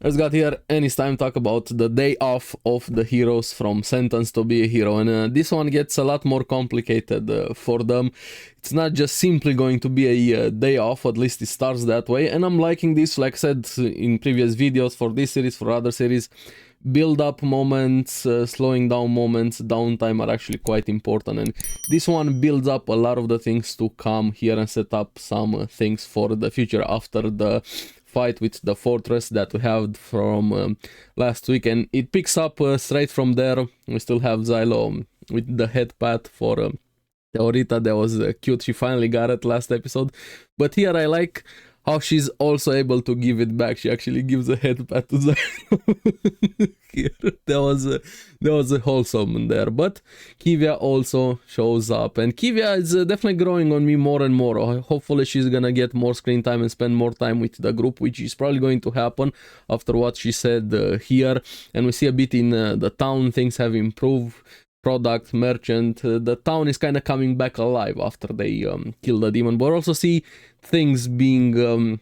Let's got here, and it's time to talk about the day off of the heroes from Sentence to be a Hero. And this one gets a lot more complicated for them. It's not just simply going to be a day off, at least it starts that way. And I'm liking this, like I said in previous videos, for this series, for other series. Build up moments, slowing down moments, downtime are actually quite important. And this one builds up a lot of the things to come here and set up some things for the future after the fight with the fortress that we have from last week, and it picks up straight from there. We still have Xylo with the head pat for Teorita. That was cute. She finally got it last episode, but here I like how she's also able to give it back. She actually gives a head pat to Xylo. Here. That was a wholesome there. But Kivia also shows up, and Kivia is definitely growing on me more and more. Hopefully she's gonna get more screen time and spend more time with the group, which is probably going to happen after what she said here. And we see a bit in the town, things have improved. Product, merchant, the town is kind of coming back alive after they kill the demon, but also see things being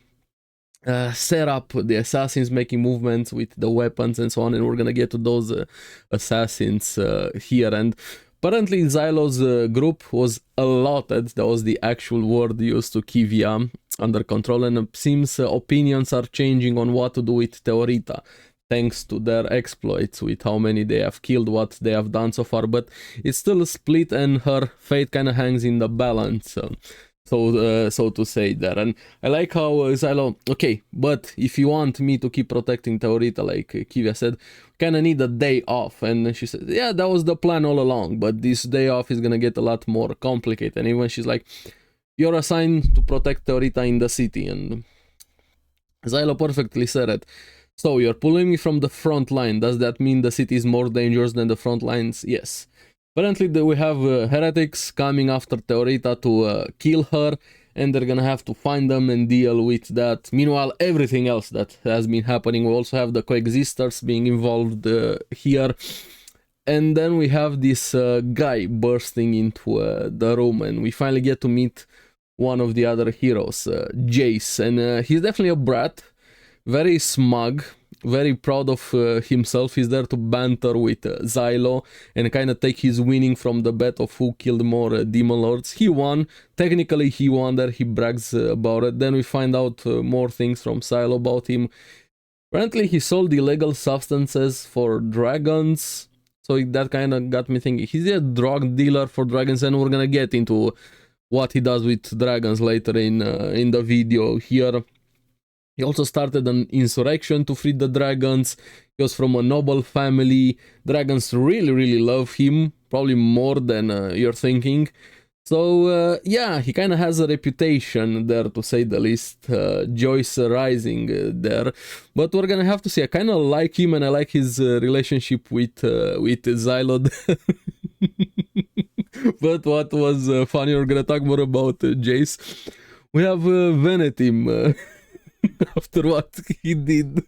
set up, the assassins making movements with the weapons and so on, and we're gonna get to those assassins here. And apparently Xylo's group was allotted, that was the actual word used, to Kivia, under control, and it seems opinions are changing on what to do with Teorita, thanks to their exploits, with how many they have killed, what they have done so far, but it's still split and her fate kind of hangs in the balance, so to say there. And I like how Xylo, okay, but if you want me to keep protecting Teorita, like Kivia said, kind of need a day off. And she said, yeah, that was the plan all along, but this day off is gonna get a lot more complicated. And even she's like, you're assigned to protect Teorita in the city, and Xylo perfectly said it. So, you're pulling me from the front line. Does that mean the city is more dangerous than the front lines? Yes. Apparently, we have heretics coming after Teorita to kill her, and they're gonna have to find them and deal with that. Meanwhile, everything else that has been happening, we also have the coexisters being involved here. And then we have this guy bursting into the room, and we finally get to meet one of the other heroes, Jace. And he's definitely a brat. Very smug, very proud of himself. He's there to banter with Xylo and kind of take his winning from the bet of who killed more demon lords. He won. Technically, he won there. He brags about it. Then we find out more things from Xylo about him. Apparently, he sold illegal substances for dragons. So that kind of got me thinking. He's a drug dealer for dragons, and we're gonna get into what he does with dragons later in the video here. He also started an insurrection to free the dragons. He was from a noble family. Dragons really love him, probably more than you're thinking. So yeah, he kind of has a reputation there, to say the least. Joyce rising there, but we're gonna have to see. I kind of like him, and I like his relationship with Xylo. But what was funny, we're gonna talk more about Jace. We have Venetim. After what he did.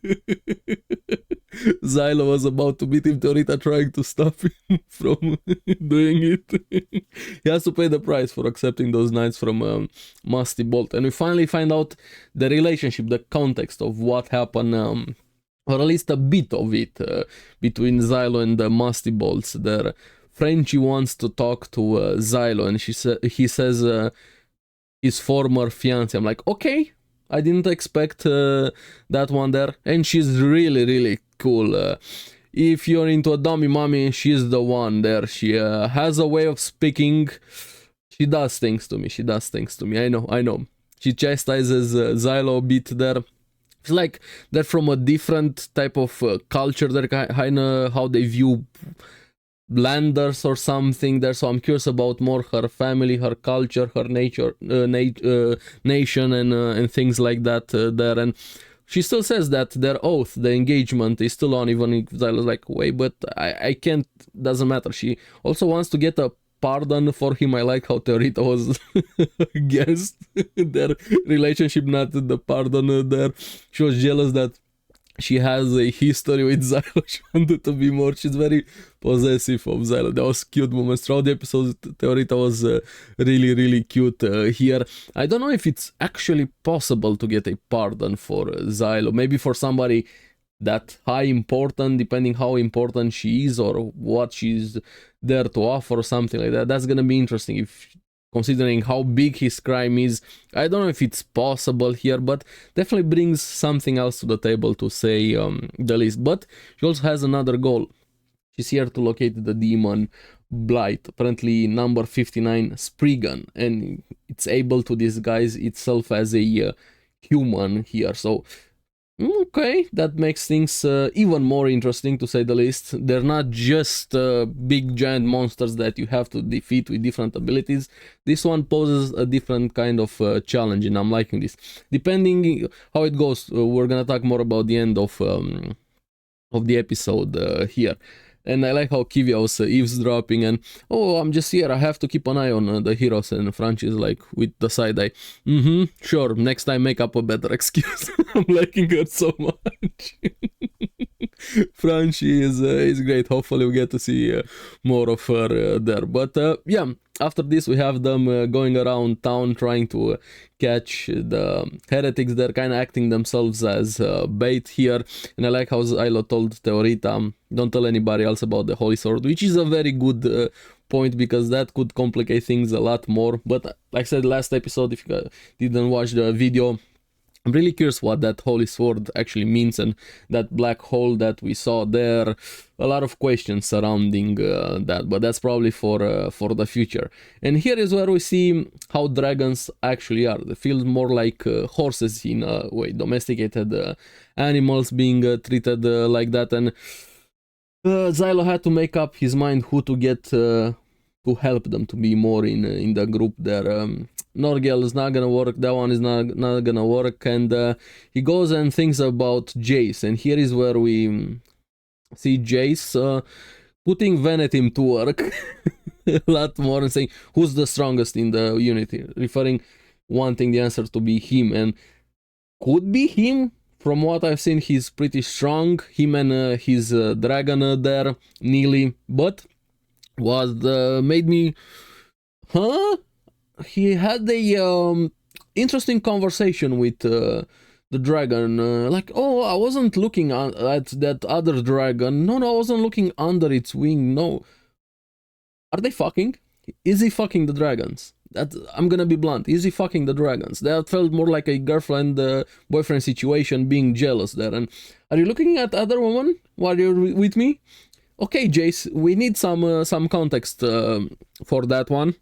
Xylo was about to beat him, Teorita trying to stop him from doing it. He has to pay the price for accepting those knights from Musty Bolt. And we finally find out the relationship, the context of what happened, or at least a bit of it, between Xylo and the Musty Bolts there. Frenchie wants to talk to Xylo, and he says his former fiancé. I'm like, okay, I didn't expect that one there. And she's really cool. If you're into a dummy mommy, she's the one there. She has a way of speaking. She does things to me. I know. She chastises Xylo a bit there. It's like they're from a different type of culture. They're kind of how they view landers or something there, so I'm curious about more her family, her culture, her nature, nation, and things like that there. And she still says that their oath, the engagement, is still on, even if Xylo's like, wait, but I can't, doesn't matter. She also wants to get a pardon for him. I like how Teorita was against their relationship, not the pardon there. She was jealous that she has a history with Xylo. She wanted to be more. She's very possessive of Xylo. That was cute moments throughout the episodes. Teorita was really cute here. I don't know if it's actually possible to get a pardon for Xylo. Maybe for somebody that high important, depending how important she is or what she's there to offer or something like that. That's gonna be interesting if considering how big his crime is. I don't know if it's possible here, but definitely brings something else to the table, to say the least. But she also has another goal. She's here to locate the demon Blight, apparently number 59 Spriggan, and it's able to disguise itself as a human here. So okay, that makes things even more interesting, to say the least. They're not just big giant monsters that you have to defeat with different abilities. This one poses a different kind of challenge, and I'm liking this. Depending how it goes, we're gonna talk more about the end of the episode here. And I like how Kivia was eavesdropping and, oh, I'm just here, I have to keep an eye on the heroes, and Franchi is like, with the side eye, sure, next time make up a better excuse. I'm liking her so much. Franchi is great. Hopefully we get to see more of her there. But yeah, after this we have them going around town trying to catch the heretics. They're kind of acting themselves as bait here. And I like how Zylo told Theorita, don't tell anybody else about the Holy Sword, which is a very good point, because that could complicate things a lot more. But like I said last episode, if you didn't watch the video, I'm really curious what that Holy Sword actually means, and that black hole that we saw there. A lot of questions surrounding that, but that's probably for the future. And here is where we see how dragons actually are. They feel more like horses in a way, domesticated animals being treated like that. And Zylo had to make up his mind who to get to help them to be more in the group there. Norgel is not gonna work, that one is not gonna work, and he goes and thinks about Jace, and here is where we see Jace putting Venetim to work a lot more and saying who's the strongest in the unity, wanting the answer to be him, and could be him. From what I've seen, he's pretty strong, him and his dragon there, Neely, but was made me, huh? He had a interesting conversation with the dragon, like, oh, I wasn't looking at that other dragon. No, I wasn't looking under its wing. No, are they fucking? Is he fucking the dragons? That, I'm gonna be blunt, is he fucking the dragons? That felt more like a girlfriend boyfriend situation, being jealous there. And are you looking at other woman while you're with me? Okay, Jace, we need some context for that one.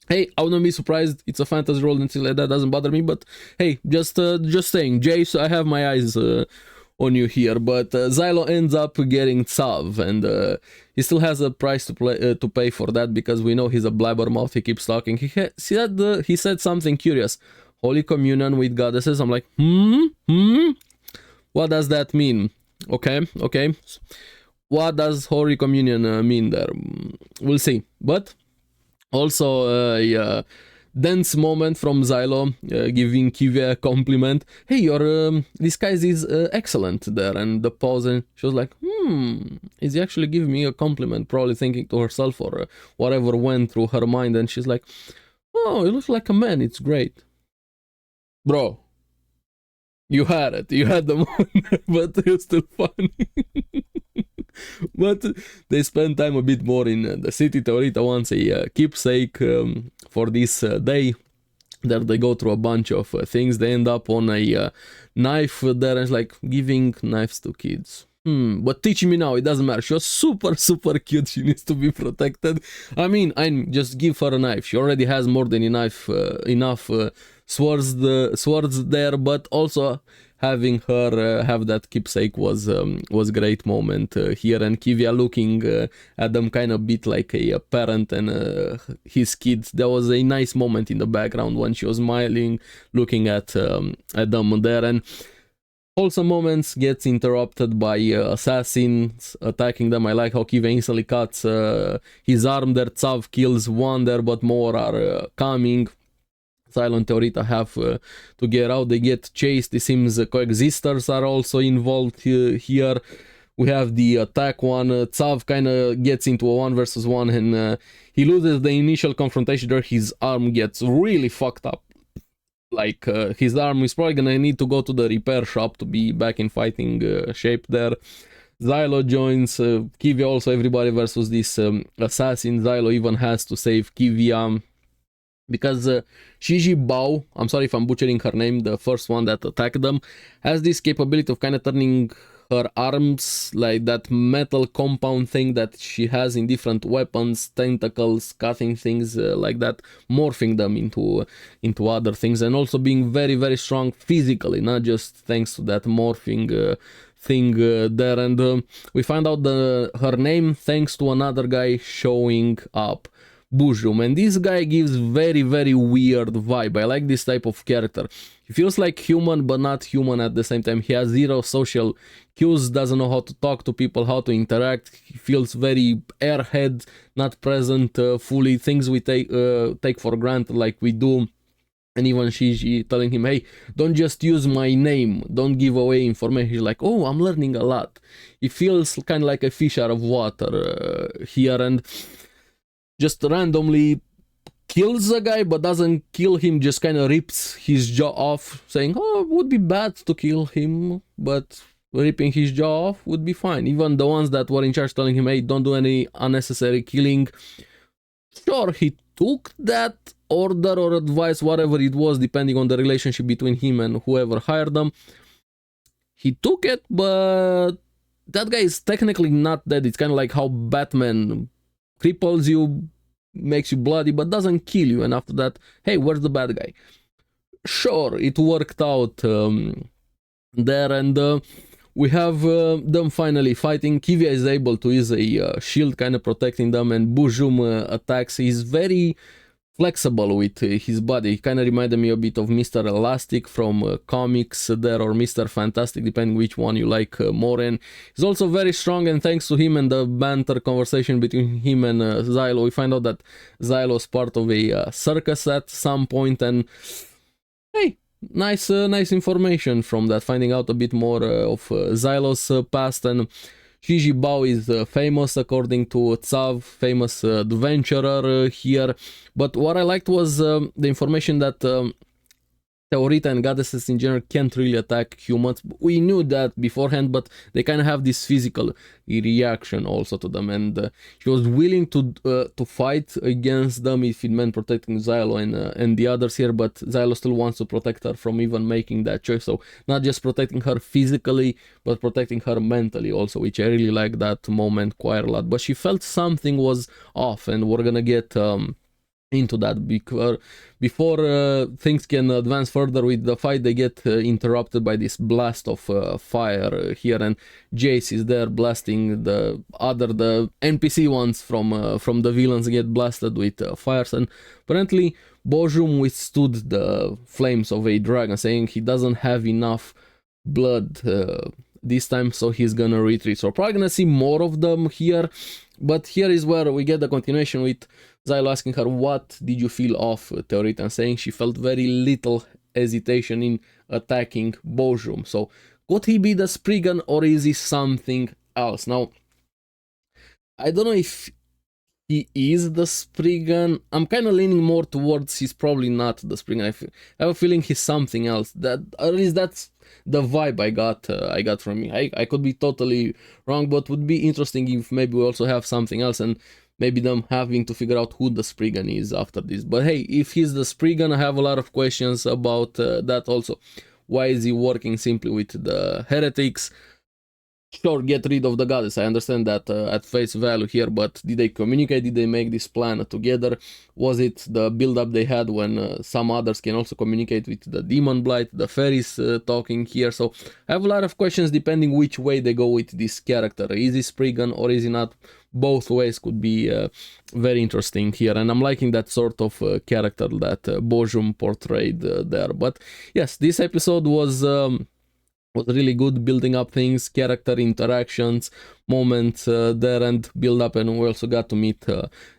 Hey, I wouldn't be surprised. It's a fantasy role and things like that, doesn't bother me. But hey, just saying, Jace, I have my eyes on you here. But Zylo ends up getting Tsav, and he still has a price to pay for that, because we know he's a blabbermouth. He keeps talking. He said something curious. Holy communion with goddesses. I'm like, what does that mean? Okay. What does Holy Communion mean there? We'll see. But also a dense moment from Zylo, giving Kivia a compliment. Hey, your disguise is excellent there. And the pause, and she was like, is he actually giving me a compliment? Probably thinking to herself, or whatever went through her mind. And she's like, oh, you look like a man. It's great. Bro, you had it. You had the moment, but it was still funny. But they spend time a bit more in the city. Theorita wants a keepsake for this day. There they go through a bunch of things. They end up on a knife there, and it's like, giving knives to kids. But teaching me now, it doesn't matter. She was super cute. She needs to be protected. I mean, I just give her a knife. She already has more than enough swords there, but also having her have that keepsake was great moment here. And Kivia looking at them kind of bit like a parent and his kids. There was a nice moment in the background when she was smiling, looking at them there. And wholesome moments gets interrupted by assassins attacking them. I like how Kivia instantly cuts his arm there. Tsav kills one there, but more are coming. Zylo and Theorita have to get out. They get chased. It seems coexisters are also involved here. We have the attack one. Tsav kind of gets into a 1 versus 1, and he loses the initial confrontation there. His arm gets really fucked up. like his arm is probably gonna need to go to the repair shop to be back in fighting shape there. Xylo joins Kivia, also everybody versus this assassin. Xylo even has to save Kivia because Shiji Bao, I'm sorry if I'm butchering her name, the first one that attacked them, has this capability of kind of turning her arms like that metal compound thing that she has in different weapons, tentacles, cutting things like that, morphing them into other things, and also being very, very strong physically, not just thanks to that morphing thing there. And we find out her name thanks to another guy showing up, Bujum, and this guy gives very, very weird vibe. I like this type of character. He feels like human but not human at the same time. He has zero social cues, doesn't know how to talk to people, how to interact. He feels very airhead, not present fully, things we take for granted like we do. And even Shiji telling him, hey, don't just use my name, don't give away information. He's like, oh, I'm learning a lot. He feels kind of like a fish out of water here, and just randomly kills a guy but doesn't kill him, just kind of rips his jaw off, saying, oh, it would be bad to kill him, but ripping his jaw off would be fine. Even the ones that were in charge telling him, hey, don't do any unnecessary killing. Sure, he took that order or advice, whatever it was, depending on the relationship between him and whoever hired them. He took it, but that guy is technically not dead. It's kind of like how Batman cripples you, makes you bloody, but doesn't kill you. And after that, hey, where's the bad guy? Sure, it worked out there, and we have them finally fighting. Kivia is able to use a shield, kind of protecting them, and Bujum attacks. He's very flexible with his body. He kind of reminded me a bit of Mr. Elastic from comics there, or Mr. Fantastic, depending which one you like more. And he's also very strong, and thanks to him and the banter conversation between him and Xylo, we find out that Xylo is part of a circus at some point, and hey, nice information from that, finding out a bit more of Xylo's past. And Shiji Bao is famous, according to Tsav, famous adventurer here. But what I liked was the information that Theorita and goddesses in general can't really attack humans. We knew that beforehand, but they kind of have this physical reaction also to them. And she was willing to fight against them if it meant protecting Xylo and the others here, but Xylo still wants to protect her from even making that choice. So not just protecting her physically, but protecting her mentally also, which I really like that moment quite a lot. But she felt something was off, and we're gonna get into that because before things can advance further with the fight, they get interrupted by this blast of fire here, and Jace is there blasting the NPC ones from the villains get blasted with fires. And apparently Bojum withstood the flames of a dragon, saying he doesn't have enough blood this time, so he's gonna retreat. So probably gonna see more of them here, but here is where we get the continuation with Xylo asking her, what did you feel of Theorita, and saying she felt very little hesitation in attacking Bojum. So could he be the Spriggan, or is he something else? Now, I don't know if he is the Spriggan. I'm kind of leaning more towards he's probably not the Spriggan. I have a feeling he's something else. That, at least that's the vibe I got from him. I could be totally wrong, but would be interesting if maybe we also have something else, and maybe them having to figure out who the Spriggan is after this. But hey, if he's the Spriggan, I have a lot of questions about that also. Why is he working simply with the heretics? Sure, get rid of the goddess. I understand that at face value here, but did they communicate? Did they make this plan together? Was it the build-up they had when some others can also communicate with the demon blight, the fairies talking here? So I have a lot of questions depending which way they go with this character. Is he Spriggan or is he not? Both ways could be very interesting here, and I'm liking that sort of character that Bojum portrayed there. But yes, this episode was really good, building up things, character interactions, moments there, and build up. And we also got to meet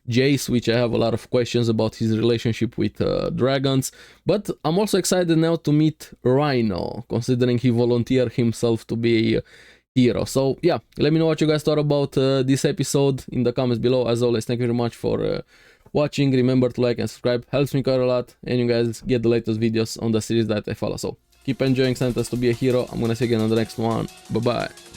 Jace, which I have a lot of questions about his relationship with dragons. But I'm also excited now to meet Rhino, considering he volunteered himself to be a hero. So yeah, let me know what you guys thought about this episode in the comments below. As always, thank you very much for watching. Remember to like and subscribe, helps me quite a lot, and you guys get the latest videos on the series that I follow. So keep enjoying Sentence to be a Hero. I'm gonna see you again on the next one. Bye bye.